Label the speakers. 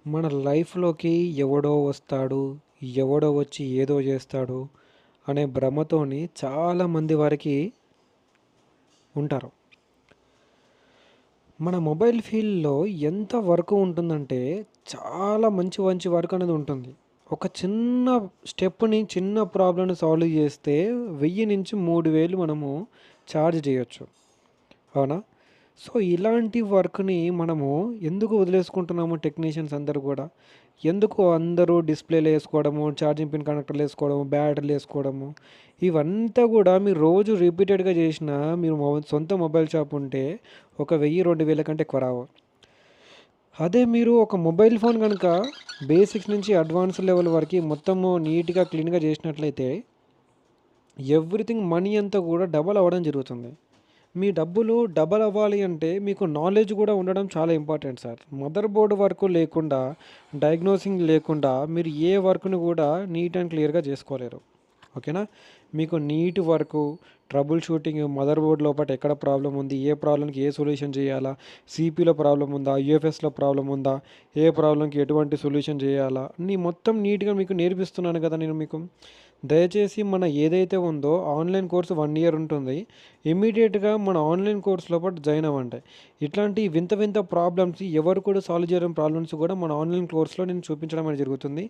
Speaker 1: మన లైఫ్‌లోకి ఎవడో వస్తాడు, ఎవడో వచ్చి ఏదో జేస్తాడు అనే భ్రమతోని చాలామంది వరకి ఉంటారు. మన మొబైల్ ఫీల్డ్‌లో ఎంత వర్క్ ఉంటుందంటే, చాలా మంచి మంచి వర్క్ అనేది ఉంటుంది. ఒక చిన్న చిన్న ప్రాబ్లమ్‌ని సాల్వ్ జేస్తే 1000-3000 మనము చార్జ్ జేయొచ్చు. అవునా? సో, ఇలాంటి వర్క్‌ని మనము ఎందుకు వదిలేసుకుంటున్నాము టెక్నీషియన్స్ అందరూ గూడా? ఎందుకు అందరూ డిస్‌ప్లేలేసుకోవడము, ఛార్జింగ్ పిన్ కనెక్టర్లేసుకోవడము, బ్యాటరీలేసుకోవడము, ఇవంతా గూడా మీరు రోజు రిపీటెడ్‌గా జేషినా మీరు సొంత మొబైల్ షాప్ ఉంటే ఒక 1000, 2000 కంటే ఎక్కువ రావు. అదే మీరు ఒక మొబైల్ ఫోన్ గనక బేసిక్స్ నుంచి అడ్వాన్స్ లెవెల్ వరకి మొత్తము నీట్‌గా, క్లీన్‌గా జేసినట్లయితే ఎవ్రీథింగ్ మనీ అంతా గూడా డబల్ అవ్వడం జరుగుతుంది. మీ డబ్బులు డబల్ అవ్వాలి అంటే మీకు నాలెడ్జ్ కూడా ఉండడం చాలా important sir. Mother board work లేకుండా, డయాగ్నోసింగ్ లేకుండా మీరు ఏ వర్క్‌ని కూడా నీట్ అండ్ క్లియర్‌గా చేసుకోలేరు. ఓకేనా? మీకు neat work, trouble shooting, mother board లోపట ఎక్కడ ప్రాబ్లమ్ ఉంది, ఏ ప్రాబ్లమ్‌కి ఏ సొల్యూషన్ చేయాలా, సీపీలో ప్రాబ్లమ్ ఉందా, యూఎఫ్ఎస్‌లో ప్రాబ్లమ్ ఉందా, ఏ ప్రాబ్లమ్‌కి ఎటువంటి సొల్యూషన్ చేయాలా, అన్నీ మొత్తం నీట్‌గా మీకు నేర్పిస్తున్నాను కదా నేను మీకు. దయచేసి మన ఏదైతే ఉందో ఆన్లైన్ కోర్స్ 1 ఇయర్ ఉంటుంది. ఇమ్మీడియేట్‌గా మన ఆన్లైన్ కోర్స్‌లో పాటు జాయిన్ అవ్వండి. ఇట్లాంటి వింత వింత ప్రాబ్లమ్స్ ఎవరు కూడా సాల్వ్ చేయలేని ప్రాబ్లమ్స్ కూడా మన ఆన్లైన్ కోర్స్‌లో నేను చూపించడం అనేది జరుగుతుంది.